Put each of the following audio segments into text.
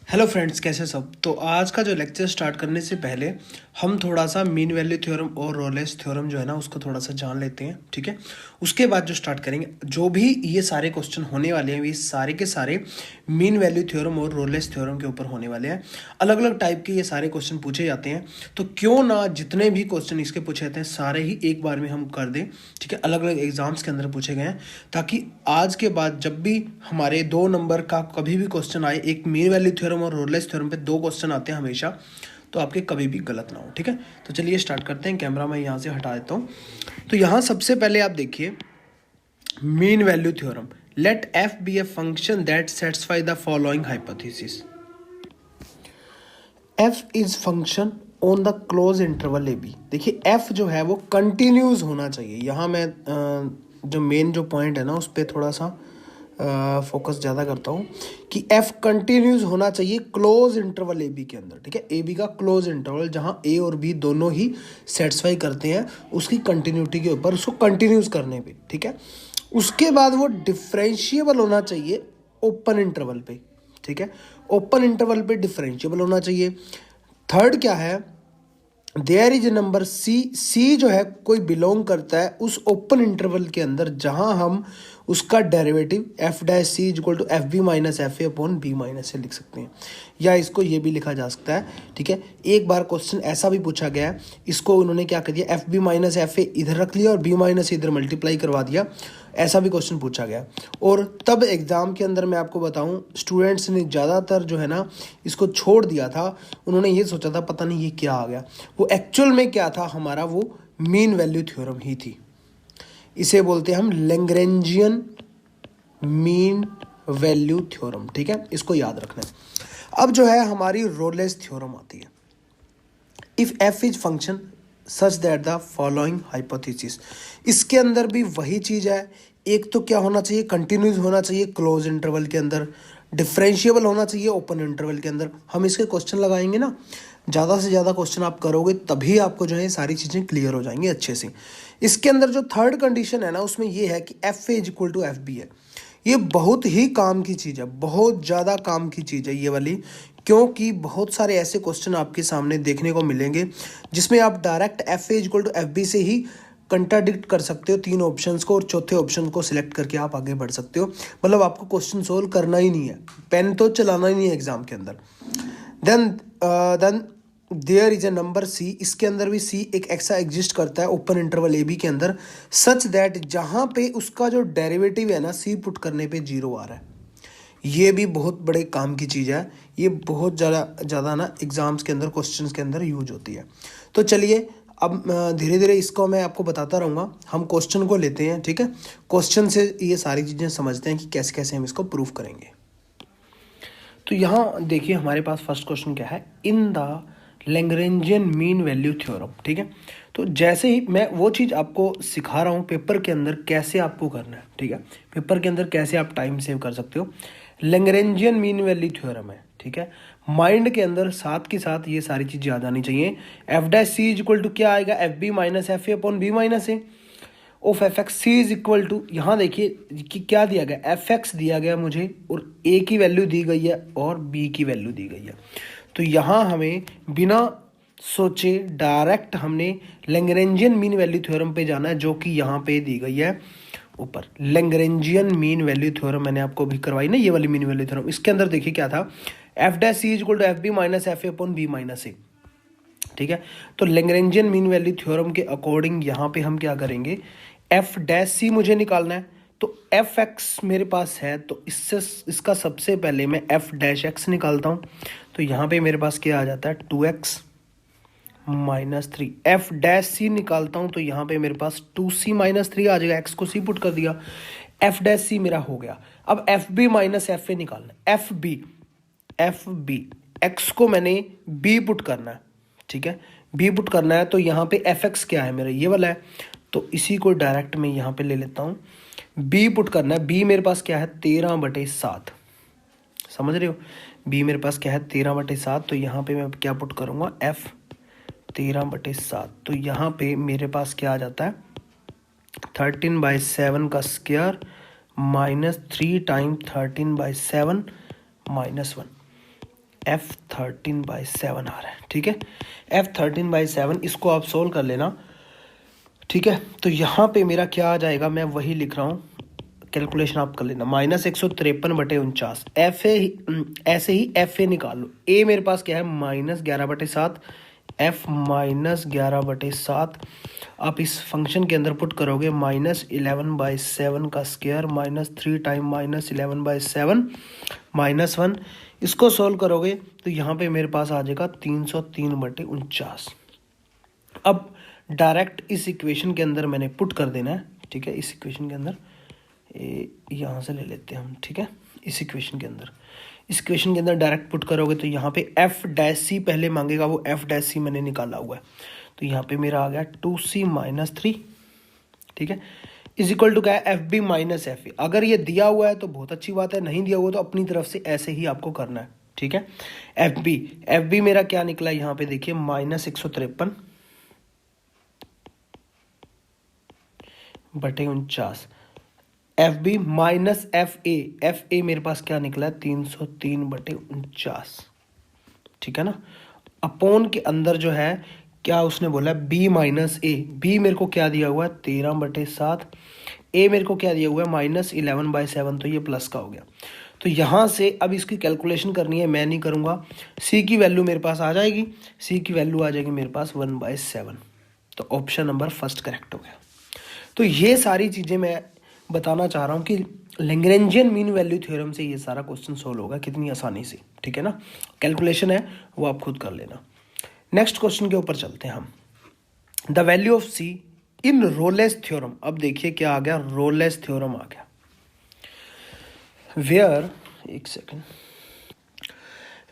Hello friends, कैसे सब। तो आज का जो लेक्चर स्टार्ट करने से पहले हम थोड़ा सा मीन वैल्यू थ्योरम और रोलेस थ्योरम जो है ना उसको थोड़ा सा जान लेते हैं, ठीक है। उसके बाद जो स्टार्ट करेंगे, जो भी ये सारे क्वेश्चन होने वाले हैं ये सारे के सारे मीन वैल्यू थ्योरम और रोलेस थ्योरम के ऊपर होने वाले हैं। अलग अलग टाइप के ये सारे क्वेश्चन पूछे जाते हैं, तो क्यों ना जितने भी क्वेश्चन इसके पूछे जाते हैं सारे ही एक बार में हम कर दें, ठीक है। अलग अलग एग्जाम्स के अंदर पूछे गए हैं, ताकि आज के बाद जब भी हमारे 2 नंबर का कभी भी क्वेश्चन आए, एक मीन वैल्यू थ्योरम और रोलेस थ्योरम पे 2 क्वेश्चन आते हैं हमेशा, तो आपके कभी भी गलत ना हो, ठीक है। तो चलिए स्टार्ट करते हैं। कैमरा मैं यहाँ से हटा देता हूँ। तो यहाँ सबसे पहले आप देखिए mean value theorem. Let f be a function that satisfy the following hypothesis. F is function on the close interval a b. देखिए एफ जो है वो कंटिन्यूस होना चाहिए। यहाँ मैं जो मेन जो पॉइंट है ना उस पर थोड़ा सा फोकस ज़्यादा करता हूँ कि एफ कंटिन्यूस होना चाहिए क्लोज इंटरवल ए बी के अंदर, ठीक है। ए बी का क्लोज इंटरवल जहाँ ए और बी दोनों ही सेटिस्फाई करते हैं उसकी कंटिन्यूटी के ऊपर, उसको कंटिन्यूस करने पे, ठीक है। उसके बाद वो डिफरेंशिएबल होना चाहिए ओपन इंटरवल पे, ठीक है। ओपन इंटरवल पे डिफरेंशिएबल होना चाहिए। थर्ड क्या है, there is a number c. C जो है कोई बिलोंग करता है उस ओपन इंटरवल के अंदर जहां हम उसका derivative f dash c is equal to f b minus f a upon b minus a लिख सकते हैं, या इसको ये भी लिखा जा सकता है, ठीक है। एक बार क्वेश्चन ऐसा भी पूछा गया है, इसको उन्होंने क्या कर दिया, f b minus f a इधर रख लिया और बी माइनस इधर मल्टीप्लाई करवा दिया। ऐसा भी क्वेश्चन पूछा गया। और तब एग्ज़ाम के अंदर मैं आपको बताऊं, स्टूडेंट्स ने ज़्यादातर जो है ना इसको छोड़ दिया था। उन्होंने ये सोचा था पता नहीं ये क्या आ गया, वो एक्चुअल में क्या था हमारा, वो मीन वैल्यू थ्योरम ही थी। इसे बोलते हैं हम लैग्रेंजियन मीन वैल्यू थ्योरम, ठीक है। इसको याद रखना है। अब जो है हमारी रोलेस थ्योरम आती है। If F is function such that the following hypothesis. इसके अंदर भी वही चीज़ है। एक तो क्या होना चाहिए, कंटिन्यूस होना चाहिए क्लोज इंटरवल के अंदर, डिफरेंशिएबल होना चाहिए ओपन इंटरवल के अंदर। हम इसके क्वेश्चन लगाएंगे ना, ज़्यादा से ज़्यादा क्वेश्चन आप करोगे तभी आपको जो है सारी चीज़ें क्लियर हो जाएंगी अच्छे से। इसके अंदर जो थर्ड कंडीशन है ना उसमें ये है कि f a is equal to f b है। ये बहुत ही काम की चीज़ है, बहुत ज़्यादा काम की चीज़ है ये वाली, क्योंकि बहुत सारे ऐसे क्वेश्चन आपके सामने देखने को मिलेंगे जिसमें आप direct f a equal to f b से ही कंट्राडिक्ट कर सकते हो 3 ऑप्शंस को, और चौथे ऑप्शन को सिलेक्ट करके आप आगे बढ़ सकते हो। मतलब आपको क्वेश्चन सोल्व करना ही नहीं है, पेन तो चलाना ही नहीं है एग्जाम के अंदर। Then there is a number c. इसके अंदर भी सी एक ऐसा एग्जिस्ट करता है ओपन इंटरवल ए बी के अंदर, सच दैट जहाँ पे उसका जो डेरिवेटिव है ना सी पुट करने पे 0 आ रहा है। ये भी बहुत बड़े काम की चीज़ है। ये बहुत ज़्यादा ना एग्ज़ाम्स के अंदर क्वेश्चंस के अंदर यूज होती है। तो चलिए अब धीरे धीरे इसको मैं आपको बताता रहूँगा। हम क्वेश्चन को लेते हैं, ठीक है। क्वेश्चन से ये सारी चीज़ें समझते हैं कि कैसे कैसे हम इसको प्रूव करेंगे। तो यहाँ देखिए हमारे पास फर्स्ट क्वेश्चन क्या है, in the Lagrangian mean value theorem, ठीक है। तो जैसे ही मैं वो चीज़ आपको सिखा रहा हूँ पेपर के अंदर कैसे आपको करना है, ठीक है। पेपर के अंदर कैसे आप टाइम सेव कर सकते हो। लैग्रेंजियन मीन वैल्यू थ्योरम है, ठीक है। माइंड के अंदर साथ के साथ ये सारी चीज़ याद आनी चाहिए। F dash c is equal to क्या आएगा, f b minus f a upon b minus a of f x c is equal to, यहाँ देखिए कि क्या दिया गया, एफ एक्स दिया गया मुझे और ए की वैल्यू दी गई है और बी की वैल्यू दी गई है। तो यहाँ हमें बिना सोचे डायरेक्ट हमने लैग्रेंजियन मीन वैल्यू थ्योरम पे जाना है, जो कि यहाँ पे दी गई है ऊपर। लैग्रेंजियन मीन वैल्यू थ्योरम मैंने आपको भी करवाई ना, ये वाली मीन वैल्यू थ्योरम। इसके अंदर देखिए क्या था, f dash c is equal to f b minus f a upon b minus a, ठीक है। तो लैग्रेंजियन मीन वैल्यू थ्योरम के अकॉर्डिंग यहाँ पे हम क्या करेंगे, एफ डैश सी मुझे निकालना है। तो एफ एक्स मेरे पास है, तो इससे इसका सबसे पहले मैं एफ डैश एक्स निकालता हूँ। तो यहाँ पे मेरे पास क्या आ जाता है, 2x माइनस 3। एफ डैश सी निकालता हूँ तो यहाँ पे मेरे पास 2c माइनस 3 आ जाएगा। एक्स को सी पुट कर दिया, एफ डैश सी मेरा हो गया। अब f b minus f a निकालना है। एफ बी एक्स को मैंने बी पुट करना है, ठीक है। बी पुट करना है तो यहाँ पे एफ एक्स क्या है मेरा, ये वाला है। तो इसी को डायरेक्ट मैं यहाँ पे ले लेता हूँ। बी पुट करना है, बी मेरे पास क्या है, 13/7, समझ रहे हो। बी मेरे पास क्या है, 13/7। तो यहाँ पे मैं क्या पुट करूँगा, एफ 13/7। तो यहाँ पे मेरे पास क्या आ जाता है, 13/7 का स्क्वायर माइनस 3 टाइम 13/7 -1। F13/7 आ रहा है, ठीक है। F13/7 इसको आप सोल्व कर लेना, ठीक है। तो यहाँ पे मेरा क्या आ जाएगा, मैं वही लिख रहा हूँ, कैलकुलेशन आप कर लेना। -153/49 एफ ए, ऐसे ही एफ ए निकाल लो। ए मेरे पास क्या है, -11/7, एफ -11/7 आप इस फंक्शन के अंदर पुट करोगे, -11/7 का स्क्वायर -3 टाइम -11/7 -1, इसको सोल्व करोगे तो यहाँ पे मेरे पास आ जाएगा 303/49। अब डायरेक्ट इस इक्वेशन के अंदर मैंने पुट कर देना है, ठीक है। इस इक्वेशन के अंदर यहाँ से ले लेते हैं हम, ठीक है। इस इक्वेशन के अंदर डायरेक्ट पुट करोगे तो यहाँ पे F' पहले मांगेगा, वो F' मैंने निकाला हुआ है। तो यहाँ पे मेरा आ गया 2C - 3, ठीक है, इज इक्वल टू क्या है, FB - FA। अगर ये दिया हुआ है तो बहुत अच्छी बात है, नहीं दिया हुआ तो अपनी तरफ से ऐसे ही आपको करना है, ठीक है। FB मेरा क्या निकला यहाँ पे देखिए, -153/49। FB -FA मेरे पास क्या निकला है, 303/49, ठीक है ना। अपॉन के अंदर जो है क्या उसने बोला है, B - A। B मेरे को क्या दिया हुआ है, 13/7। A मेरे को क्या दिया हुआ है, -11/7, तो ये प्लस का हो गया। तो यहाँ से अब इसकी कैलकुलेशन करनी है, मैं नहीं करूँगा। C की वैल्यू मेरे पास आ जाएगी, C की वैल्यू आ जाएगी मेरे पास 1/7। तो ऑप्शन नंबर फर्स्ट करेक्ट हो गया। तो ये सारी चीज़ें मैं बताना चाह रहा हूँ कि लैग्रेंजियन मीन वैल्यू थ्योरम से ये सारा क्वेश्चन सोल्व होगा कितनी आसानी से, ठीक है ना। कैलकुलेशन है वो आप खुद कर लेना। नेक्स्ट क्वेश्चन के ऊपर चलते हैं हम। The value of c in Rolle's theorem. अब देखिए क्या आ गया, रोलेस थ्योरम आ गया। वेयर, एक सेकेंड,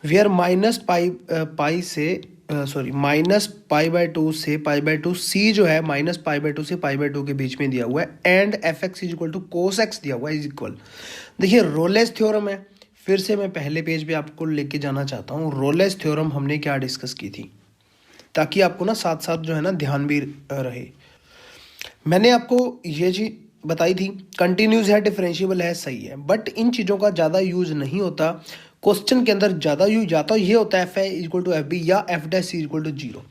वेयर -π से -π/2 से π/2 सी जो है -π/2 से π/2 के बीच में दिया हुआ है, and fx is equal to cos x दिया हुआ है, इज इक्वल। देखिए रोलेस थ्योरम है, फिर से मैं पहले पेज पे आपको लेके जाना चाहता हूँ। रोलेस थ्योरम हमने क्या डिस्कस की थी, ताकि आपको ना साथ साथ जो है ना ध्यान भी रहे। मैंने आपको ये चीज़ बताई थी, कंटिन्यूस है, डिफरेंशिएबल है, सही है, बट इन चीज़ों का ज़्यादा यूज नहीं होता क्वेश्चन के अंदर। ज़्यादा यूज या तो ये होता है FA इक्वल टू FB या F' इक्वल टू 0।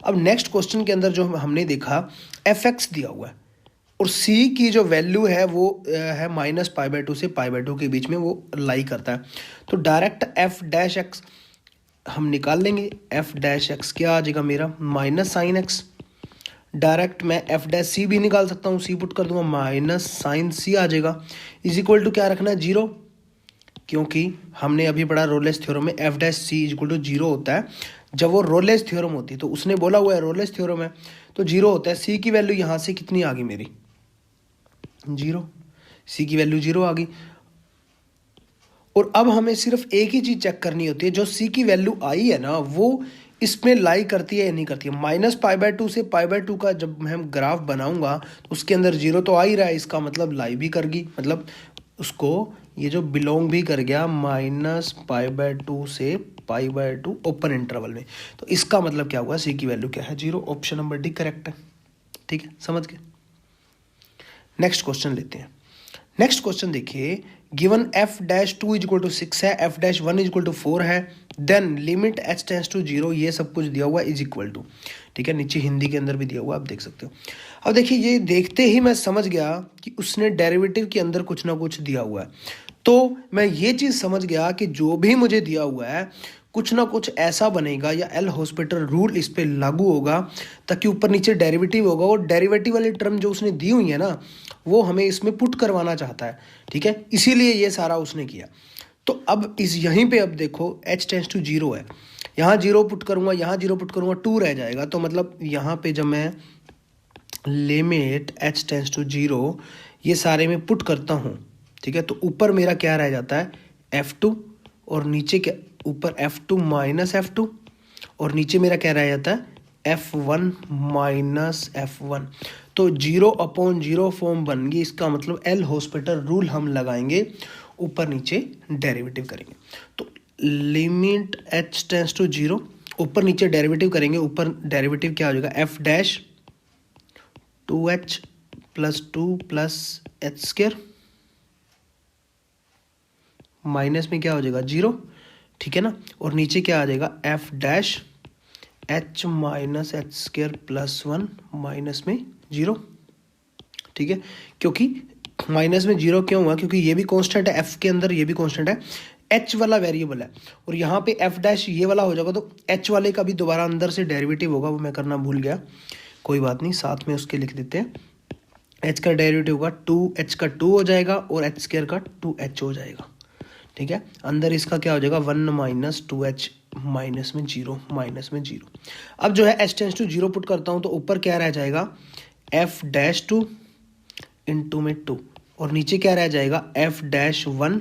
अब नेक्स्ट क्वेश्चन के अंदर जो हमने देखा, FX दिया हुआ है और C की जो वैल्यू है वो है -π/2 से π/2 के बीच में वो लाई करता है। तो डायरेक्ट F' हम निकाल लेंगे। F' क्या आ जाएगा मेरा, -sin x। डायरेक्ट मैं F' भी निकाल सकता हूँ, C पुट कर दूंगा, -sin c आ जाएगा, इज इक्वल टू क्या रखना है, 0, क्योंकि हमने अभी पढ़ा रोलेस थ्योरम में F' इज इक्वल टू 0 होता है जब वो रोलेस थ्योरम होती है। तो उसने बोला हुआ है रोलेस थ्योरम है तो 0 होता है। C की वैल्यू यहाँ से कितनी आ गई मेरी, 0। C की वैल्यू 0 आ गई। और अब हमें सिर्फ एक ही चीज़ चेक करनी होती है, जो C की वैल्यू आई है ना वो इसमें लाई करती है या नहीं करती है। -π/2 से π/2 का जब मैं ग्राफ बनाऊंगा तो उसके अंदर 0 तो आ ही रहा है, इसका मतलब लाई भी करगी, मतलब उसको ये जो बिलोंग भी कर गया -π/2 से π/2 ओपन इंटरवल में। तो इसका मतलब क्या हुआ, C की वैल्यू क्या है, 0। ऑप्शन नंबर डी करेक्ट है, ठीक है, समझ गए। नेक्स्ट क्वेश्चन लेते हैं। नेक्स्ट क्वेश्चन देखिए, given F'2 is equal to 6 है, F'1 इज इक्वल टू 4 है, then limit h tends to 0, ये सब कुछ दिया हुआ इज इक्वल टू, ठीक है। नीचे हिंदी के अंदर भी दिया हुआ आप देख सकते हो। अब देखिए ये देखते ही मैं समझ गया कि उसने डेरिवेटिव के अंदर कुछ ना कुछ दिया हुआ है। तो मैं ये चीज़ समझ गया कि जो भी मुझे दिया हुआ है कुछ ना कुछ ऐसा बनेगा या एल हॉस्पिटल रूल इस पर लागू होगा ताकि ऊपर नीचे डेरिवेटिव होगा, और डेरिवेटिव वाली टर्म जो उसने दी हुई है ना वो हमें इसमें पुट करवाना चाहता है, ठीक है, इसीलिए ये सारा उसने किया। तो अब इस यहीं पे अब देखो h टेंड्स टू 0 है, यहाँ 0 पुट करूँगा, यहाँ 0 पुट करूँगा, 2 रह जाएगा। तो मतलब यहाँ पे जब मैं लिमिट h टेंड्स टू 0 ये सारे में पुट करता हूँ, ठीक है, तो ऊपर मेरा क्या रह जाता है, F2, और नीचे क्या, ऊपर F2 माइनस F2, और नीचे मेरा क्या रह जाता है, F1 माइनस F1। तो 0/0 फॉर्म बन गई। इसका मतलब एल हॉस्पिटल रूल हम लगाएंगे, ऊपर नीचे डेरिवेटिव करेंगे। तो लिमिट h टेंड्स टू 0, ऊपर नीचे डेरिवेटिव करेंगे, ऊपर डेरिवेटिव क्या हो जाएगा, F' 2h plus 2 plus h square, minus में क्या हो जाएगा 0, ठीक है ना। और नीचे क्या आ जाएगा, f dash H minus H square plus 1 minus में 0। ठीक है, क्योंकि माइनस में 0 क्यों हुआ, क्योंकि ये भी कांस्टेंट है एफ के अंदर, ये भी कांस्टेंट है, एच वाला वेरिएबल है और यहाँ पे एफ डैश ये वाला हो जाएगा, तो एच वाले का भी दोबारा अंदर से डेरिवेटिव होगा, वो मैं करना भूल गया, कोई बात नहीं, साथ में उसके लिख देते हैं। एच का डेरिवेटिव होगा 2h का 2 हो जाएगा और एच स्क्र का 2h हो जाएगा। ठीक है, अंदर इसका क्या हो जाएगा 1 माइनस 2h माइनस में 0 माइनस में 0। अब जो है h टेंस टू 0 पुट करता हूँ तो ऊपर क्या रह जाएगा f डैश 2 इंटू में 2 और नीचे क्या रह जाएगा f डैश 1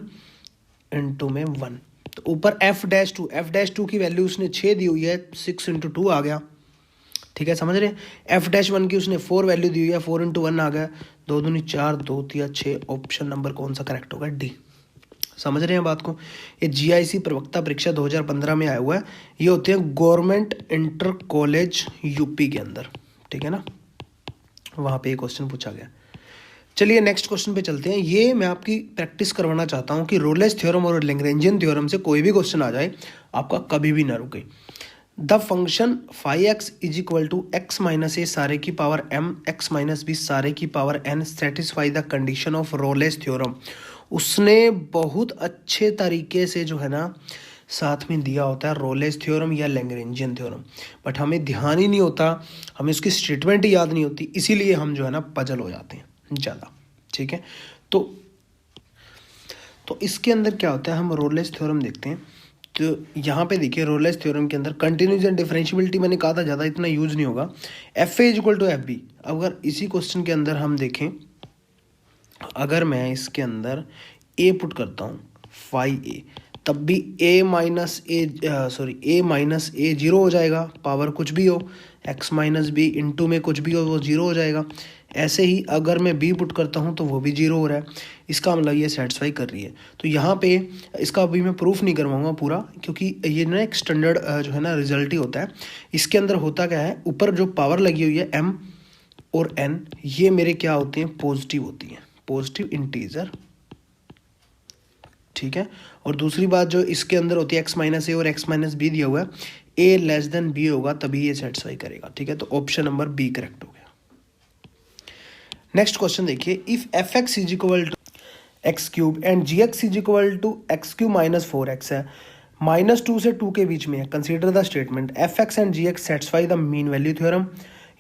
इंटू में 1। तो ऊपर f डैश 2 की वैल्यू उसने 6 दी हुई है, 6 इंटू 2 आ गया। ठीक है, समझ रहे हैं। एफ डैश 1 की उसने 4 वैल्यू दी हुई है, 4 इंटू 1 आ गया, 2 दूनी 4, 2 तिया 6। ऑप्शन नंबर कौन सा करेक्ट होगा, डी। समझ रहे हैं बात को। ये जीआईसी प्रवक्ता परीक्षा 2015 में आया हुआ है, ये होते हैं गवर्नमेंट इंटर कॉलेज यूपी के अंदर। ठीक है ना, वहाँ पे ये क्वेश्चन पूछा गया। चलिए नेक्स्ट क्वेश्चन पे चलते हैं। ये मैं आपकी प्रैक्टिस करवाना चाहता हूँ कि रोलेस थ्योरम और लैग्रेंजियन थ्योरम से कोई भी क्वेश्चन आ जाए आपका कभी भी ना रुके। The function phi x is equal to x minus a सारे की power m x minus b सारे की power n satisfy the condition of Rolle's theorem. उसने बहुत अच्छे तरीके से जो है ना साथ में दिया होता है रोलेस थ्योरम या लैग्रेंजियन थ्योरम, बट हमें ध्यान ही नहीं होता, हमें उसकी स्टेटमेंट ही याद नहीं होती, इसीलिए हम जो है ना पजल हो जाते हैं ज़्यादा। ठीक है, तो इसके अंदर क्या होता है, हम रोलेस थ्योरम देखते हैं। तो यहाँ पे देखिए रोलेस थ्योरम के अंदर कंटिन्यूस एंड डिफरेंशियबिलिटी मैंने कहा था ज़्यादा इतना यूज नहीं होगा। F a is equal to f b. अगर इसी क्वेश्चन के अंदर हम देखें, अगर मैं इसके अंदर ए पुट करता हूँ फाई ए, तब भी ए माइनस ए 0 हो जाएगा, पावर कुछ भी हो, एक्स माइनस बी इंटू में कुछ भी हो वो 0 हो जाएगा। ऐसे ही अगर मैं बी पुट करता हूँ तो वो भी 0 हो रहा है, इसका मतलब ये सेटिस्फाई कर रही है। तो यहाँ पे इसका अभी मैं प्रूफ नहीं करवाऊंगा पूरा, क्योंकि ये ना एक स्टैंडर्ड जो है ना रिजल्ट ही होता है। इसके अंदर होता क्या है, ऊपर जो पावर लगी हुई है एम और एन, ये मेरे क्या होते हैं, पॉजिटिव होती हैं, पॉजिटिव इंटीजर। ठीक है, और दूसरी बात जो इसके अंदर होती है एक्स माइनस ए और एक्स माइनस बी दिया हुआ है, ए लेस देन बी होगा तभी ये सेटिस्फाई करेगा। ठीक है, तो ऑप्शन नंबर बी करेक्ट हो गया। नेक्स्ट क्वेश्चन देखिए, if f x is equal to x cube and g x is equal to x cube minus 4x है, -2 से 2 के बीच में है, consider the statement f x and g x satisfy the mean value theorem.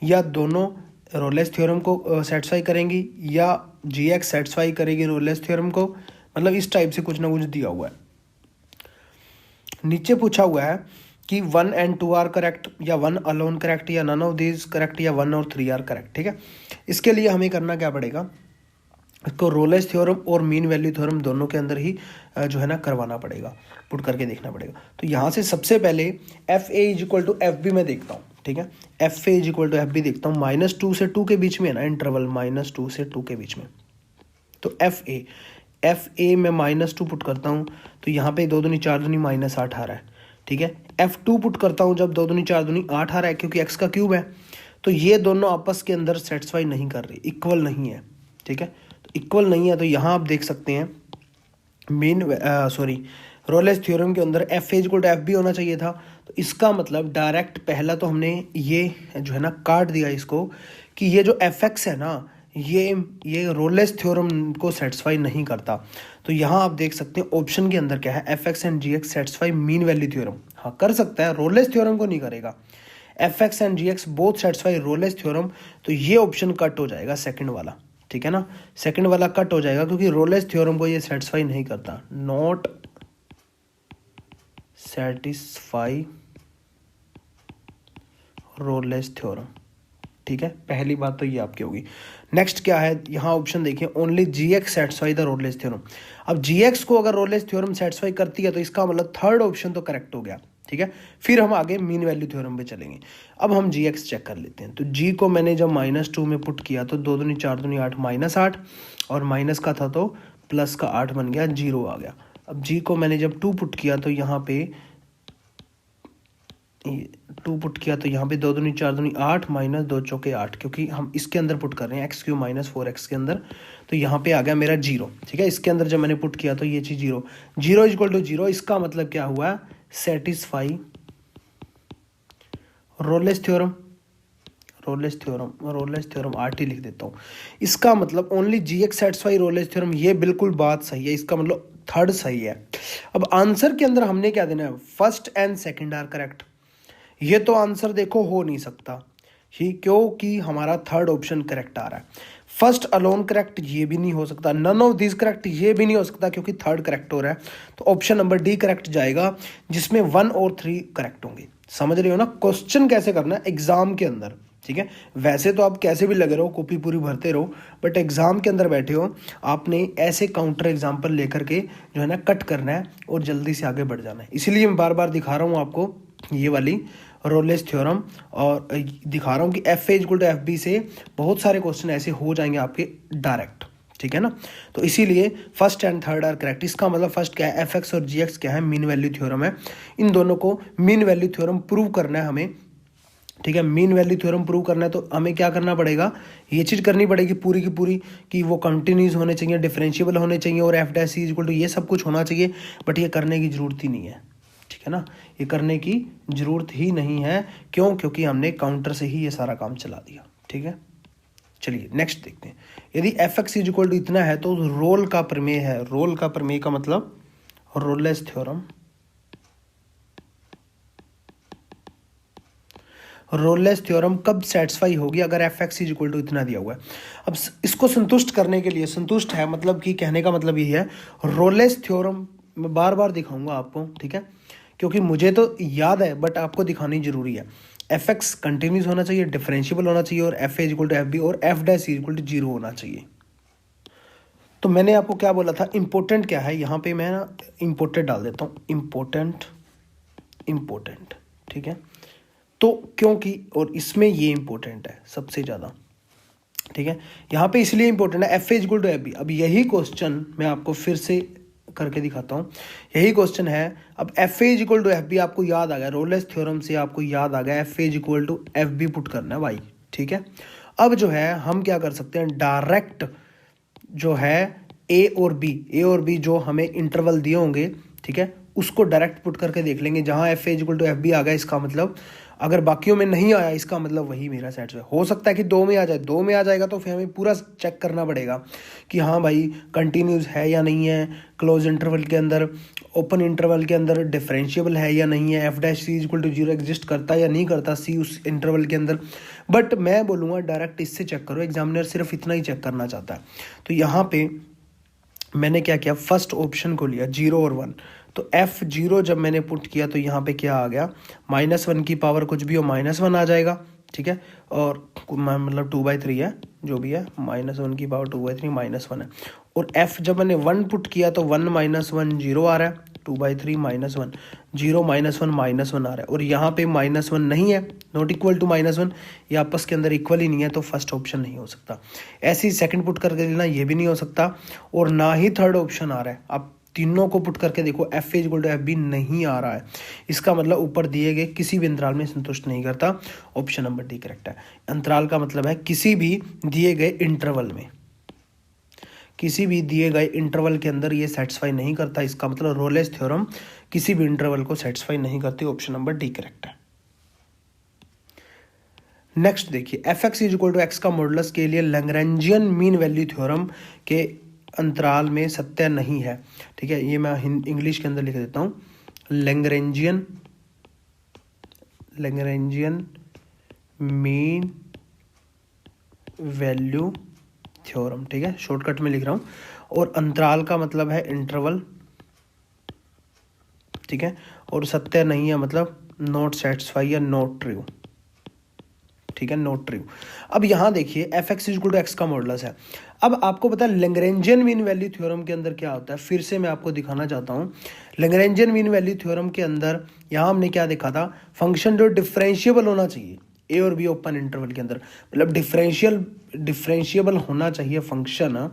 या दोनों Rolle's theorem को satisfy करेंगी या जी एक्स सेटिस्फाई करेगी रोलेस थ्योरम को, मतलब इस टाइप से कुछ ना कुछ दिया हुआ है। नीचे पूछा हुआ है कि 1 and 2 आर करेक्ट, या 1 अलोन करेक्ट, या नन ऑफ दीज करेक्ट, या 1 और 3 आर करेक्ट। ठीक है, इसके लिए हमें करना क्या पड़ेगा, इसको रोलेस थ्योरम और मीन वैल्यू थ्योरम दोनों के अंदर ही जो है ना करवाना पड़ेगा, पुट करके देखना पड़ेगा। तो यहाँ से सबसे पहले f a is equal to f b मैं देखता हूँ। ठीक है, f a is equal to f b देखता हूँ, -2 से 2 के बीच में है ना इंटरवल, -2 से 2 के बीच में। तो एफ ए में -2 पुट करता हूँ तो यहाँ पे 2 दूनी 4 दूनी -8 आ रहा है। ठीक है, F2 पुट करता हूँ जब 2 दूनी 4 दूनी 8 आ रहा है, क्योंकि x का क्यूब है, तो ये दोनों आपस के अंदर सेटिस्फाई नहीं कर रही, इक्वल नहीं है। ठीक है, तो इक्वल नहीं है, तो यहाँ आप देख सकते हैं रोलेस थ्योरम के अंदर f is equal to f b होना चाहिए था। तो इसका मतलब डायरेक्ट पहला तो हमने ये जो है ना काट दिया इसको, कि ये जो एफ एक्स है ना ये रोलेस थ्योरम को सेटिस्फाई नहीं करता। तो यहाँ आप देख सकते हैं ऑप्शन के अंदर क्या है, f x and g x satisfy mean value theorem. हाँ कर सकता है, रोलेस थ्योरम को नहीं करेगा। F x and g x both satisfy Rolle's theorem, तो ये ऑप्शन कट हो जाएगा सेकंड वाला। ठीक है ना, सेकंड वाला कट हो जाएगा क्योंकि रोलेस थ्योरम को ये सेटिस्फाई नहीं करता, नॉट सेटिस्फाई रोलेस थ्योरम। ठीक है, पहली बात तो ये आपकी होगी। नेक्स्ट क्या है, यहाँ ऑप्शन देखिए, only g x satisfy the Rolle's theorem. अब जी एक्स को अगर रोलेस थ्योरम सेटिस्फाई करती है तो इसका मतलब थर्ड ऑप्शन तो करेक्ट हो गया। ठीक है, फिर हम आगे मीन वैल्यू थ्योरम पे चलेंगे। अब हम जी एक्स चेक कर लेते हैं। तो जी को मैंने जब -2 में पुट किया तो 2 दूनी 4 दूनी 8 -8, और माइनस का था तो प्लस का 8 बन गया, 0 आ गया। अब जी को मैंने जब 2 पुट किया तो यहाँ पे टू पुट किया तो यहाँ पे 2 दूनी 4 दूनी 8 माइनस 2 चौके 8, क्योंकि हम इसके अंदर पुट कर रहे हैं एक्स क्यू माइनस 4x के अंदर, तो यहाँ पे आ गया मेरा 0। ठीक है, इसके अंदर जब मैंने पुट किया तो ये चीज़ 0 0 इज इक्वल टू 0। इसका मतलब क्या हुआ, satisfy Rolle's theorem. Rolle's theorem RT लिख देता हूँ। इसका मतलब only GX satisfy Rolle's theorem, ये बिल्कुल बात सही है, इसका मतलब थर्ड सही है। अब आंसर के अंदर हमने क्या देना है, first and second are correct. ये तो आंसर देखो हो नहीं सकता ही, क्योंकि हमारा थर्ड ऑप्शन करेक्ट आ रहा है। फर्स्ट अलोन करेक्ट, ये भी नहीं हो सकता। नन ऑफ दिस करेक्ट, ये भी नहीं हो सकता, क्योंकि थर्ड करेक्ट हो रहा है। तो ऑप्शन नंबर डी करेक्ट जाएगा, जिसमें 1 और 3 करेक्ट होंगे। समझ रहे हो ना क्वेश्चन कैसे करना है एग्जाम के अंदर। ठीक है, वैसे तो आप कैसे भी लगे रहो, कॉपी पूरी भरते रहो, बट एग्जाम के अंदर बैठे हो, आपने ऐसे काउंटर एग्जाम्पल लेकर के जो है ना कट करना है और जल्दी से आगे बढ़ जाना है। इसीलिए मैं बार बार दिखा रहा हूँ आपको ये वाली रोलेस थ्योरम, और दिखा रहा हूँ कि f a equal to f b से बहुत सारे क्वेश्चन ऐसे हो जाएंगे आपके डायरेक्ट। ठीक है ना, तो इसीलिए first and third are correct. इसका मतलब फर्स्ट क्या है, एफ एक्स और जी एक्स क्या है, मीन वैल्यू थ्योरम है। इन दोनों को मीन वैल्यू थ्योरम प्रूव करना है हमें। ठीक है, मीन वैल्यू थ्योरम प्रूव करना है तो हमें क्या करना पड़ेगा, ये चीज़ करनी पड़ेगी पूरी की पूरी कि वो कंटिन्यूस होने चाहिए, डिफरेंशिएबल होने चाहिए, और f dash is equal to ये सब कुछ होना चाहिए। बट ये करने की जरूरत ही नहीं है। ठीक है ना, ये करने की जरूरत ही नहीं है। क्यों, क्योंकि हमने काउंटर से ही ये सारा काम चला दिया। ठीक है, चलिए नेक्स्ट देखते हैं। यदि f x is equal to इतना है तो रोल का प्रमेय है। रोल का प्रमेय का मतलब रोलेस थ्योरम। रोलेस थ्योरम कब सेटिस्फाई होगी, अगर f x is equal to इतना दिया हुआ है। अब इसको संतुष्ट करने के लिए, संतुष्ट है मतलब कि कहने का मतलब यही है, रोलेस थ्योरम मैं बार बार दिखाऊंगा आपको। ठीक है, क्योंकि मुझे तो याद है बट आपको दिखानी जरूरी है। एफ एक्स कंटिन्यूस होना चाहिए, डिफरेंशिएबल होना चाहिए, और f a is equal to f b, और f dash is equal to 0 होना चाहिए। तो मैंने आपको क्या बोला था, इंपॉर्टेंट क्या है, यहाँ पे मैं ना इंपॉर्टेंट डाल देता हूँ, इंपॉर्टेंट। ठीक है, तो क्योंकि और इसमें ये इंपॉर्टेंट है सबसे ज़्यादा। ठीक है, यहाँ पे इसलिए इंपॉर्टेंट है f a equal to f b. अब यही क्वेश्चन मैं आपको फिर से करके दिखाता हूँ। यही क्वेश्चन है। अब f a equal to f b आपको याद आ गया, रोलेस थ्योरम से आपको याद आ गया f a equal to f b put करना है भाई। ठीक है, अब जो है हम क्या कर सकते हैं, डायरेक्ट जो है ए और बी जो हमें इंटरवल दिए होंगे, ठीक है, उसको डायरेक्ट पुट करके देख लेंगे। जहाँ f a equal to f b आ गया, इसका मतलब अगर बाकियों में नहीं आया, इसका मतलब वही मेरा सेट है। हो सकता है कि 2 में आ जाए, 2 में आ जाएगा तो फिर हमें पूरा चेक करना पड़ेगा कि हाँ भाई कंटिन्यूस है या नहीं है, क्लोज इंटरवल के अंदर, ओपन इंटरवल के अंदर डिफरेंशिएबल है या नहीं है, f dash c equal to 0 exist करता है या नहीं करता सी उस इंटरवल के अंदर। बट मैं बोलूँगा डायरेक्ट इससे चेक करो, एग्जामिनर सिर्फ इतना ही चेक करना चाहता है। तो यहाँ पे मैंने क्या किया, फर्स्ट ऑप्शन को लिया 0 और 1। तो F0 जब मैंने पुट किया तो यहाँ पे क्या आ गया, -1 की पावर कुछ भी हो -1 आ जाएगा। ठीक है, और मतलब 2/3 है जो भी है, -1 की पावर 2/3 -1 है। और F जब मैंने 1 पुट किया तो 1 - 1 0 आ रहा है, 2/3 -1 0 -1 -1 आ रहा है। और यहाँ पे -1 नहीं है, नॉट इक्वल टू -1, ये आपस के अंदर इक्वल ही नहीं है, तो फर्स्ट ऑप्शन नहीं हो सकता। ऐसे ही सेकंड पुट करके लेना, ये भी नहीं हो सकता, और ना ही थर्ड ऑप्शन आ रहा है। आप तीनों को पुट करके देखो, f a equal to f b नहीं आ रहा है। इसका मतलब ऊपर दिए गए किसी भी अंतराल में संतुष्ट नहीं करता। ऑप्शन नंबर डी करेक्ट है। अंतराल का मतलब है किसी भी दिए गए इंटरवल में, किसी भी दिए गए इंटरवल के अंदर ये सेटिस्फाई नहीं करता। इसका मतलब रोलेस थ्योरम किसी भी इंटरवल को सेटिस्फाई नहीं करती। ऑप्शन नंबर डी करेक्ट है। नेक्स्ट देखिए, f x is equal to x का मॉडुलस के लिए लैग्रेंजियन मीन वैल्यू थ्योरम के अंतराल में सत्य नहीं है। ठीक है, ये मैं इंग्लिश के अंदर लिख देता हूँ, लैग्रेंजियन मीन वैल्यू थ्योरम। ठीक है, शॉर्टकट में लिख रहा हूँ। और अंतराल का मतलब है इंटरवल। ठीक है, और सत्य नहीं है मतलब नॉट सेटिस्फाई या नॉट ट्रू। ठीक है, नॉट ट्रू। अब यहाँ देखिए f x equal to x का मॉडुलस है। अब आपको पता है लैग्रेंजियन मीन वैल्यू थ्योरम के अंदर क्या होता है, फिर से मैं आपको दिखाना चाहता हूँ। लैग्रेंजियन मीन वैल्यू थ्योरम के अंदर यहाँ हमने क्या देखा था, फंक्शन जो डिफरेंशिएबल होना चाहिए ए और बी ओपन इंटरवल के अंदर, मतलब डिफरेंशिएबल होना चाहिए फंक्शन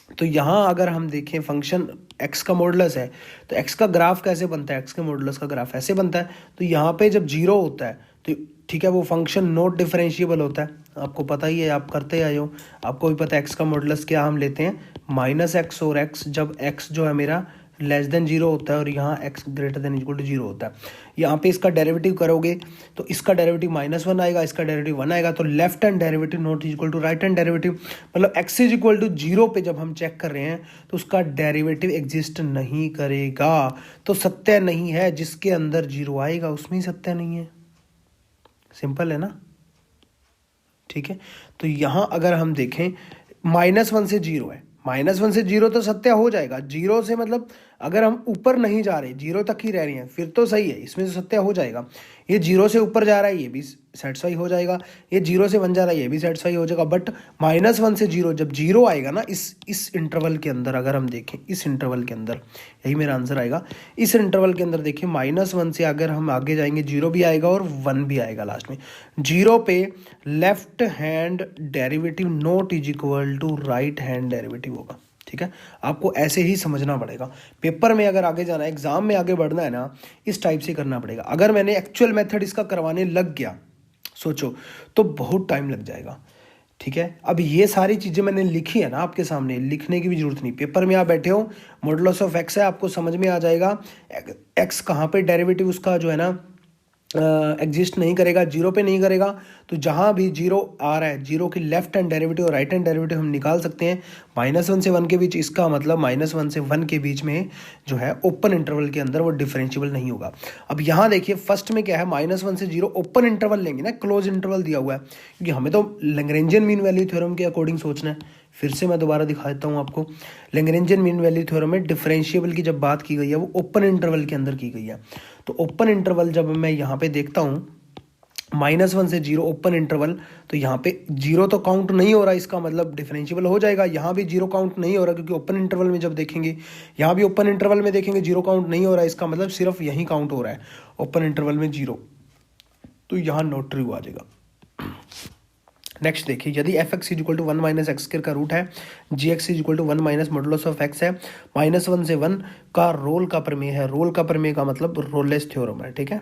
तो यहाँ अगर हम देखें फंक्शन x का मॉडुलस है तो x का ग्राफ कैसे बनता है, x के मॉडुलस का ग्राफ ऐसे बनता है। तो यहाँ पे जब जीरो होता है तो ठीक है वो फंक्शन नॉट डिफरेंशिएबल होता है, आपको पता ही है, आप करते आए हो, आपको भी पता है x का मॉडुलस क्या हम लेते हैं -x, और x जब x जो है मेरा लेस देन जीरो होता है और यहाँ x greater than equal to zero होता है। यहाँ पे इसका डेरिवेटिव करोगे तो इसका डेरिवेटिव -1 आएगा, इसका डेरिवेटिव 1 आएगा, तो left hand derivative not equal to right hand derivative, मतलब x is equal to zero पे जब हम चेक कर रहे हैं तो उसका डेरिवेटिव एग्जिस्ट नहीं करेगा। तो सत्य नहीं है, जिसके अंदर जीरो आएगा उसमें ही सत्य नहीं है। सिंपल है ना, ठीक है। तो यहाँ अगर हम देखें -1 से जीरो है, -1 से जीरो तो सत्य हो जाएगा, जीरो से मतलब अगर हम ऊपर नहीं जा रहे, जीरो तक ही रह रही हैं फिर तो सही है, इसमें तो सत्य हो जाएगा। ये जीरो से ऊपर जा रहा है ये भी सेटिस्फाई हो जाएगा, ये जीरो से 1 जा रहा है ये भी सेटिस्फाई हो जाएगा। बट -1 से जीरो जब जीरो आएगा ना इस इंटरवल के अंदर, अगर हम देखें इस इंटरवल के अंदर, यही मेरा आंसर आएगा, इस इंटरवल के अंदर देखिए -1 से अगर हम आगे जाएंगे जीरो भी आएगा और 1 भी आएगा लास्ट में। जीरो पे left hand derivative not is equal to right hand derivative होगा, ठीक है। आपको ऐसे ही समझना पड़ेगा, पेपर में अगर आगे जाना है, एग्जाम में आगे बढ़ना है ना, इस टाइप से करना पड़ेगा। अगर मैंने एक्चुअल मेथड इसका करवाने लग गया सोचो तो बहुत टाइम लग जाएगा, ठीक है। अब ये सारी चीज़ें मैंने लिखी है ना आपके सामने, लिखने की भी जरूरत नहीं, पेपर में आप बैठे हो मॉडुलस ऑफ एक्स है, आपको समझ में आ जाएगा एक्स कहाँ पे डेरिवेटिव उसका जो है ना एग्जिस्ट नहीं करेगा, जीरो पे नहीं करेगा। तो जहाँ भी जीरो आ रहा है, जीरो की लेफ्ट हैंड डेरिवेटिव और राइट हैंड डेरिवेटिव हम निकाल सकते हैं। -1 से 1 के बीच, इसका मतलब -1 से 1 के बीच में जो है ओपन इंटरवल के अंदर वो डिफरेंशिएबल नहीं होगा। अब यहाँ देखिए फर्स्ट में क्या है, -1 से जीरो ओपन इंटरवल लेंगे ना, क्लोज इंटरवल दिया हुआ है, क्योंकि हमें तो लैग्रेंजियन मीन वैल्यू थ्योरम के अकॉर्डिंग सोचना है। फिर से मैं दोबारा दिखा देता हूँ आपको, लैग्रेंजियन मीन वैल्यू थ्योरम में डिफरेंशिएबल की जब बात की गई है वो ओपन इंटरवल के अंदर की गई है। तो ओपन इंटरवल जब मैं यहाँ पे देखता हूँ -1 से जीरो ओपन इंटरवल, तो यहाँ पे जीरो तो काउंट नहीं हो रहा, इसका मतलब डिफरेंशिएबल हो जाएगा। यहाँ भी जीरो काउंट नहीं हो रहा क्योंकि ओपन इंटरवल में जब देखेंगे, यहाँ भी ओपन इंटरवल में देखेंगे जीरो काउंट नहीं हो रहा है, इसका मतलब सिर्फ यहीं काउंट हो रहा है ओपन इंटरवल में जीरो, तो यहाँ नॉट ट्रू आ जाएगा। नेक्स्ट देखिए, यदि f(x) = 1 - x² का रूट है, gx = 1 - मॉडुलस ऑफ x है, -1 से 1 का रोल का प्रमेय है। रोल का प्रमेय का मतलब रोलेस थ्योरम है, ठीक है,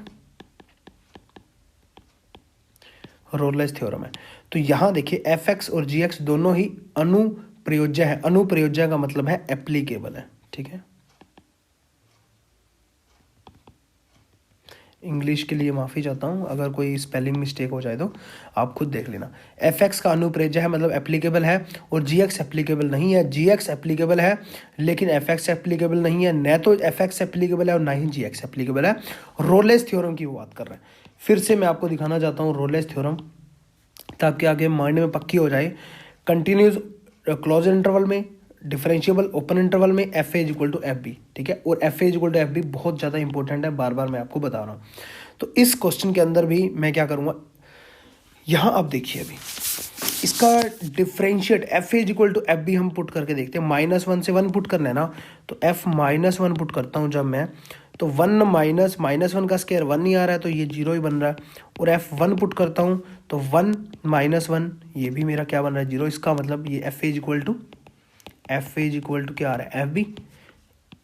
रोलेस थ्योरम है। तो यहाँ देखिए f(x) और gx दोनों ही अनुप्रयोज्य है। अनुप्रयोज्य का मतलब है एप्लीकेबल है, ठीक है। इंग्लिश के लिए माफ़ी चाहता हूँ, अगर कोई स्पेलिंग मिस्टेक हो जाए तो आप खुद देख लेना। f(x) का अनुप्रयोज्य है मतलब एप्लीकेबल है, और gx एप्लीकेबल नहीं है। gx एप्लीकेबल है लेकिन f(x) एप्लीकेबल नहीं है, न तो f(x) एप्लीकेबल है और ना ही gx एप्लीकेबल है। रोलेस थ्योरम की वो बात कर रहे हैं। फिर से मैं आपको दिखाना चाहता हूँ रोलेस थ्योरम, ताकि आगे माइंड में पक्की हो जाए। कंटिन्यूस क्लोज इंटरवल में, डिफरेंशिएबल ओपन इंटरवल में f a is equal to f b, ठीक है। और f a is equal to f b बहुत ज़्यादा इंपॉर्टेंट है, बार बार मैं आपको बता रहा हूँ। तो इस क्वेश्चन के अंदर भी मैं क्या करूँगा, यहाँ आप देखिए अभी इसका differentiate f a is equal to f b हम पुट करके देखते हैं। -1 से 1 पुट करना है ना, तो एफ -1 पुट करता हूँ जब मैं, तो 1 - -1 का स्क्वायर 1 नहीं आ रहा है तो ये जीरो ही बन रहा है। और f1 पुट करता हूँ तो 1 - 1 ये भी मेरा क्या बन रहा है, जीरो। इसका मतलब ये f इज इक्वल टू क्या आ रहा है, एफ बी।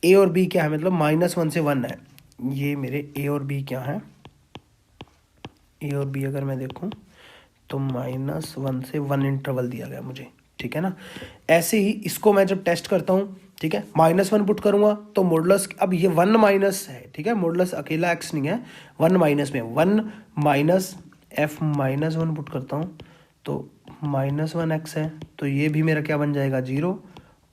ए और बी क्या है, मतलब -1 से 1 है, ये मेरे ए और बी क्या है, ए और बी अगर मैं देखूँ तो -1 से 1 इंटरवल दिया गया मुझे, ठीक है ना। ऐसे ही इसको मैं जब टेस्ट करता हूँ, ठीक है, -1 पुट करूँगा तो मॉडुलस, अब ये 1 माइनस है, ठीक है, मॉडुलस अकेला x नहीं है, 1 माइनस में 1 माइनस f -1 पुट करता हूँ तो -1x है, तो ये भी मेरा क्या बन जाएगा, जीरो।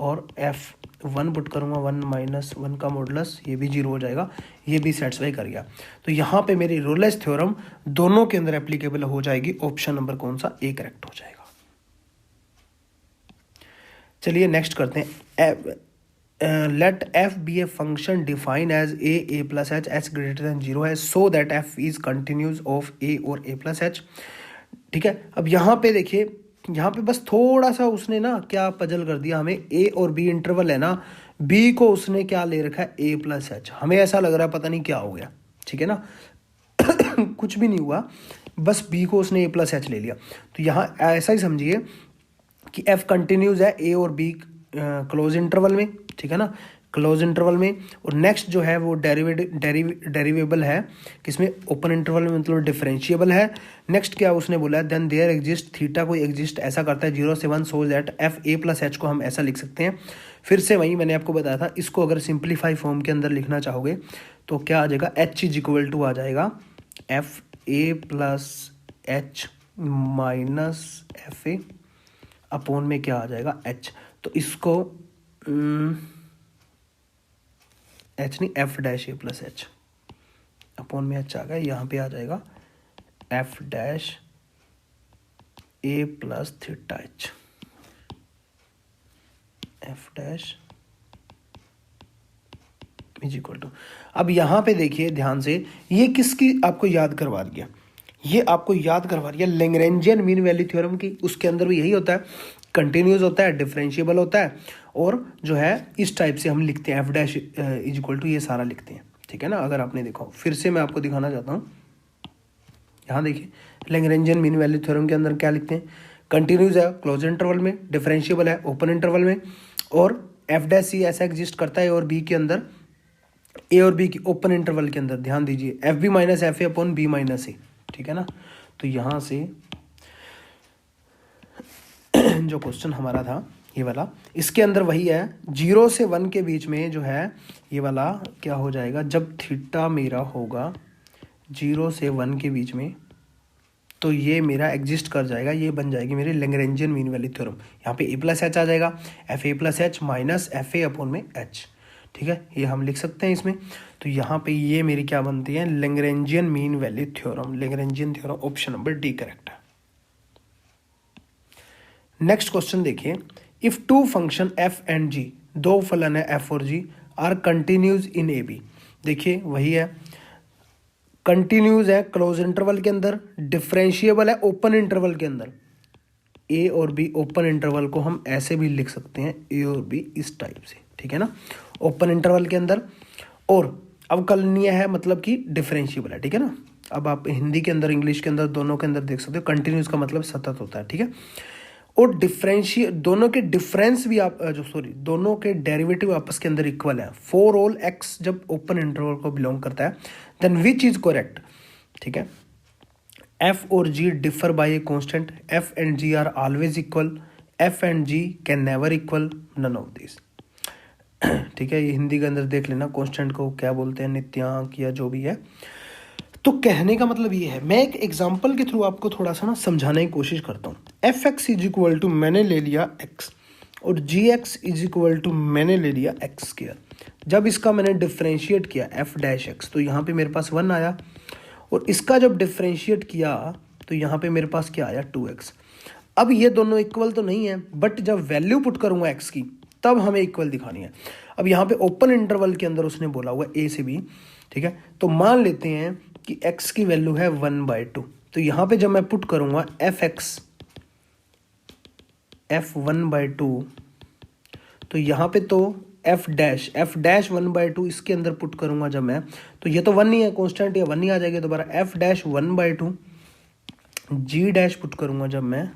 और f1 पुट करूँगा 1 - 1 का मॉडुलस, ये भी जीरो हो जाएगा, ये भी सेटिस्फाई कर गया। तो यहाँ पे मेरी रोलेस थ्योरम दोनों के अंदर एप्लीकेबल हो जाएगी। ऑप्शन नंबर कौन सा, ए करेक्ट हो जाएगा। चलिए नेक्स्ट करते हैं। Let f be a function define as a plus h, h greater than zero है, so that f is continuous of a और a प्लस एच, ठीक है। अब यहाँ पे देखिए, यहाँ पे बस थोड़ा सा उसने ना क्या पजल कर दिया हमें, a और b इंटरवल है ना, b को उसने क्या ले रखा है, a प्लस एच। हमें ऐसा लग रहा है पता नहीं क्या हो गया, ठीक है ना कुछ भी नहीं हुआ, बस b को उसने a प्लस एच ले लिया। तो यहाँ ऐसा ही समझिए कि f कंटिन्यूस है a और b क्लोज इंटरवल में, ठीक है ना, क्लोज इंटरवल में। और नेक्स्ट जो है वो डेरिवेबल है किसमें, ओपन इंटरवल में, मतलब डिफरेंशिएबल है। नेक्स्ट क्या उसने बोला है, देन देयर एग्जिस्ट, थीटा कोई एग्जिस्ट ऐसा करता है 0 से 1 so that F a plus H को हम ऐसा लिख सकते हैं। फिर से वही मैंने आपको बताया था, इसको अगर सिंप्लीफाई फॉर्म के अंदर लिखना चाहोगे तो क्या आ जाएगा, एच इज इक्वल टू आ जाएगा f a plus h minus f a upon में क्या आ जाएगा, एच। तो इसको एच नहीं, f dash a plus h upon में एच आ गया, यहाँ पे आ जाएगा f dash a plus theta h, f dash is equal to. अब यहाँ पे देखिए ध्यान से, ये किसकी आपको याद करवा दिया, ये आपको याद करवा दिया लैग्रेंजियन मीन वैल्यू थ्योरम की। उसके अंदर भी यही होता है, कंटिन्यूस होता है, डिफरेंशिएबल होता है, और जो है इस टाइप से हम लिखते हैं f dash is equal to, ये सारा लिखते हैं, ठीक है ना। अगर आपने देखा, फिर से मैं आपको दिखाना चाहता हूँ, यहाँ देखिए लैग्रेंजियन मीन वैल्यू थ्योरम के अंदर क्या लिखते हैं, कंटिन्यूस है क्लोज इंटरवल में, डिफरेंशिएबल है ओपन इंटरवल में, और एफ डैश सी ऐसा एग्जिस्ट करता है और बी के अंदर, ए और बी की ओपन इंटरवल के अंदर। ध्यान दीजिए f b minus f a upon b minus a, ठीक है ना। तो यहाँ से जो क्वेश्चन हमारा था ये वाला, इसके अंदर वही है, 0 से 1 के बीच में जो है ये वाला क्या हो जाएगा, जब थीटा मेरा होगा 0 से 1 के बीच में, तो ये मेरा एग्जिस्ट कर जाएगा, ये बन जाएगी मेरी लैग्रेंजियन मीन वैल्यू थ्योरम। यहाँ पे ए प्लस एच आ जाएगा, f a plus h minus f a upon में एच, ठीक है, ये हम लिख सकते हैं इसमें। तो यहाँ पे ये मेरी क्या बनती है, Lagrangian mean value theorem, Lagrangian theorem, option number d correct है। नेक्स्ट क्वेश्चन देखिए, if two function f and g, दो फलन है एफ और g, are continuous in a b. देखिए वही है, कंटिन्यूज है क्लोज इंटरवल के अंदर, डिफरेंशिएबल है ओपन इंटरवल के अंदर। ए और बी ओपन इंटरवल को हम ऐसे भी लिख सकते हैं, ए और बी इस टाइप से, ठीक है ना, ओपन इंटरवल के अंदर। और अवकलनीय है, मतलब कि डिफरेंशिएबल है, ठीक है ना। अब आप हिंदी के अंदर, इंग्लिश के अंदर, दोनों के अंदर देख सकते हो, कंटिन्यूस का मतलब सतत होता है, ठीक है। और दोनों के डिफरेंस भी आप दोनों के डेरिवेटिव आपस के अंदर इक्वल है। फॉर ऑल एक्स जब ओपन इंटरवल को बिलोंग करता है, देन विच इज करेक्ट, ठीक है। एफ और g differ by a constant, f and g are always equal, f and g can never equal, none of this, ठीक है। ये हिंदी के अंदर देख लेना, कांस्टेंट को क्या बोलते हैं, नित्यांक या जो भी है। तो कहने का मतलब ये है, मैं एक एग्जांपल के थ्रू आपको थोड़ा सा ना समझाने की कोशिश करता हूँ। F x is equal to मैंने ले लिया एक्स, और g x is equal to मैंने ले लिया एक्स स्क्वायर। जब इसका मैंने डिफ्रेंशिएट किया एफ डैश एक्स, तो यहाँ पे मेरे पास 1 आया, और इसका जब डिफ्रेंशिएट किया तो यहाँ पे मेरे पास क्या आया, 2x। अब ये दोनों इक्वल तो नहीं है, बट जब वैल्यू पुट करूँगा एक्स की तब हमें इक्वल दिखानी है। अब यहाँ पे ओपन इंटरवल के अंदर उसने बोला हुआ ए से बी, ठीक है। तो मान लेते हैं कि x की वैल्यू है 1/2, तो यहाँ पे जब मैं पुट करूँगा एफ एक्स एफ 1/2, तो यहाँ पे तो एफ डैश 1/2 इसके अंदर पुट करूँगा जब मैं, तो ये तो 1 ही है, कांस्टेंट, ये 1 ही आ जाएगी दोबारा। एफ डैश 1/2 जी डैश पुट करूँगा जब मैं,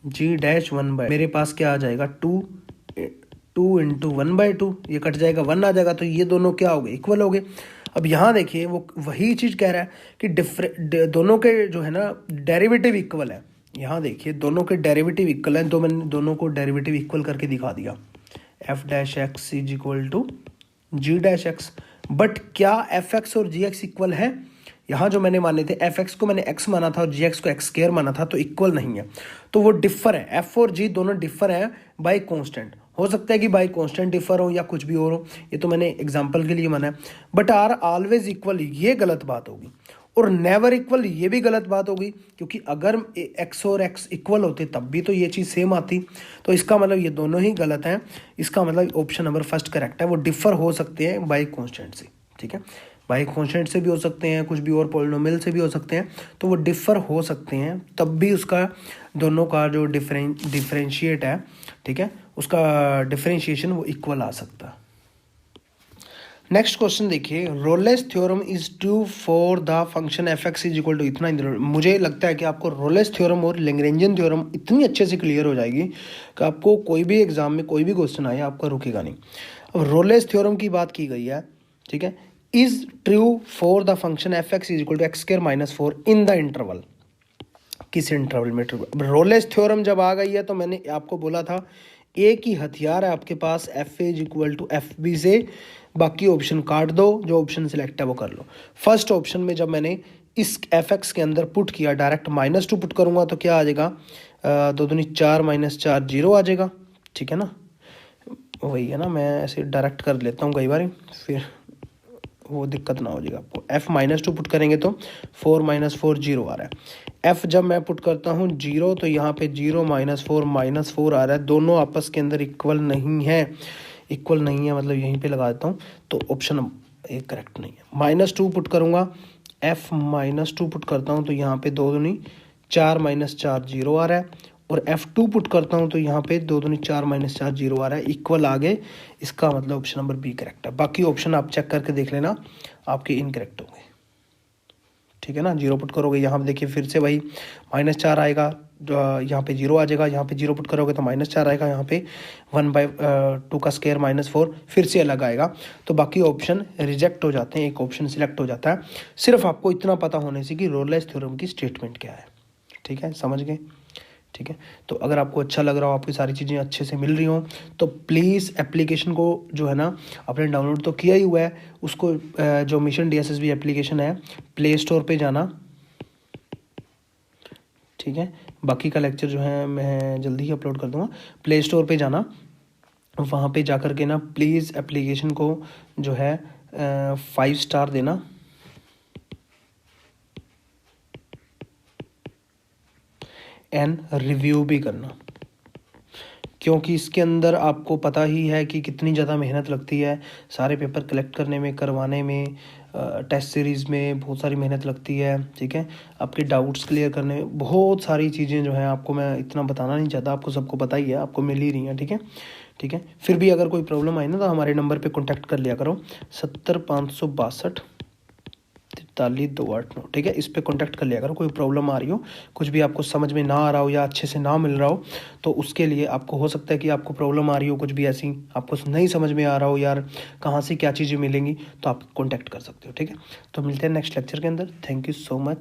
जी डैश 1/, मेरे पास क्या आ जाएगा, 2 इंटू 1/2, ये कट जाएगा, 1 आ जाएगा, तो ये दोनों क्या हो गए, इक्वल हो गए। अब यहाँ देखिए वो वही चीज़ कह रहा है कि दोनों के जो है ना डेरिवेटिव इक्वल है। यहाँ देखिए दोनों के डेरिवेटिव इक्वल है, तो मैंने दोनों को डेरिवेटिव इक्वल करके दिखा दिया, f dash x is equal to g dash x. But क्या एफ एक्स और जी एक्स इक्वल है? यहाँ जो मैंने माने थे, एफ एक्स को मैंने एक्स माना था और जी एक्स को एक्स स्क्वायर माना था, तो इक्वल नहीं है, तो वो डिफर है। एफ और जी दोनों डिफर है बाय कांस्टेंट। हो सकता है कि बाय कांस्टेंट डिफर हो या कुछ भी और हो, ये तो मैंने एग्जांपल के लिए माना है। बट आर ऑलवेज इक्वल, ये गलत बात होगी, और नेवर इक्वल ये भी गलत बात होगी, क्योंकि अगर एक्स और एक्स इक्वल होते तब भी तो ये चीज़ सेम आती। तो इसका मतलब ये दोनों ही गलत हैं। इसका मतलब ऑप्शन नंबर फर्स्ट करेक्ट है। वो डिफर हो सकते हैं बाय कांस्टेंट से, ठीक है, बाय कांस्टेंट से भी हो सकते हैं, कुछ भी और पॉलिनोमियल से भी हो सकते हैं, तो वो डिफर हो सकते हैं, तब भी उसका दोनों का जो डिफरेंशिएट है, ठीक है, उसका डिफरेंशिएशन वो इक्वल आ सकता है। नेक्स्ट क्वेश्चन देखिए, Rolle's theorem is true for the function f x is equal to इतना। मुझे लगता है कि आपको रोलेस थ्योरम और लैग्रेंजियन थ्योरम इतनी अच्छे से क्लियर हो जाएगी कि आपको कोई भी एग्जाम में कोई भी क्वेश्चन आए आपका रुकेगा नहीं। अब रोलेस थ्योरम की बात की गई है, ठीक है, is true for the function f x is equal to x square minus 4 in the interval. किस इंटरवल में ट्रू? रोलेस थ्योरम जब आ गई है तो मैंने आपको बोला था एक ही हथियार है आपके पास, f a is equal to f b से, बाकी ऑप्शन काट दो, जो ऑप्शन सिलेक्ट है वो कर लो। फर्स्ट ऑप्शन में जब मैंने इस एफ एक्स के अंदर पुट किया, डायरेक्ट -2 पुट करूंगा तो क्या आ जाएगा, 2 दूनी 4 -4 0 आ जाएगा, ठीक है ना। वही है ना, मैं ऐसे डायरेक्ट कर लेता हूँ कई बार, फिर वो दिक्कत ना हो जाएगा आपको। एफ -2 पुट करेंगे तो 4 -4 0 आ रहा है। एफ जब मैं पुट करता हूँ 0 तो यहाँ पे 0 -4 आ रहा है, दोनों आपस के अंदर इक्वल नहीं है। इक्वल नहीं है मतलब यहीं पे लगा देता हूँ, तो ऑप्शन एक करेक्ट नहीं है। -2 पुट करूँगा, एफ -2 पुट करता हूँ तो यहाँ पे 2 दूनी 4 -4 0 आ रहा है, और F2 पुट करता हूँ तो यहाँ पे 2 दूनी 4 -4 0 आ रहा है, इक्वल आगे। इसका मतलब ऑप्शन नंबर बी करेक्ट है। बाकी ऑप्शन आप चेक करके देख लेना, आपके इनकरेक्ट होंगे, ठीक है ना। 0 पुट करोगे यहाँ पे देखिए फिर से वही -4 आएगा, यहाँ पे 0 आ जाएगा, यहाँ पे 0 पुट करोगे तो -4 आएगा, यहाँ पे 1/2 का स्क्वायर -4 फिर से अलग आएगा। तो बाकी ऑप्शन रिजेक्ट हो जाते हैं, एक ऑप्शन सिलेक्ट हो जाता है। सिर्फ आपको इतना पता होने से कि रोलेस थ्योरम की स्टेटमेंट क्या है, ठीक है, समझ गए, ठीक है। तो अगर आपको अच्छा लग रहा हो, आपकी सारी चीज़ें अच्छे से मिल रही हों, तो प्लीज़ एप्लीकेशन को जो है ना, आपने डाउनलोड तो किया ही हुआ है उसको, जो मिशन DSSB एप्लीकेशन है, प्ले स्टोर पे जाना, ठीक है। बाकी का लेक्चर जो है मैं जल्दी ही अपलोड कर दूंगा। प्ले स्टोर पे जाना, वहाँ पे जा कर के ना प्लीज़ एप्लीकेशन को जो है 5 स्टार देना, एंड रिव्यू भी करना, क्योंकि इसके अंदर आपको पता ही है कि कितनी ज़्यादा मेहनत लगती है सारे पेपर कलेक्ट करने में, करवाने में, टेस्ट सीरीज़ में बहुत सारी मेहनत लगती है, ठीक है। आपके डाउट्स क्लियर करने में बहुत सारी चीज़ें जो हैं, आपको मैं इतना बताना नहीं चाहता, आपको सबको पता ही है, आपको मिल ही रही हैं, ठीक है, ठीक है। फिर भी अगर कोई प्रॉब्लम आई ना तो हमारे नंबर पे कांटेक्ट कर लिया करो, 70 562 43 289, ठीक है। इस पे कांटेक्ट कर लिया करो, कोई प्रॉब्लम आ रही हो, कुछ भी आपको समझ में ना आ रहा हो या अच्छे से ना मिल रहा हो, तो उसके लिए आपको हो सकता है कि आपको प्रॉब्लम आ रही हो, कुछ भी ऐसी आपको नहीं समझ में आ रहा हो यार, कहाँ से क्या चीज़ें मिलेंगी, तो आप कांटेक्ट कर सकते हो, ठीक है। तो मिलते हैं नेक्स्ट लेक्चर के अंदर। Thank you so much.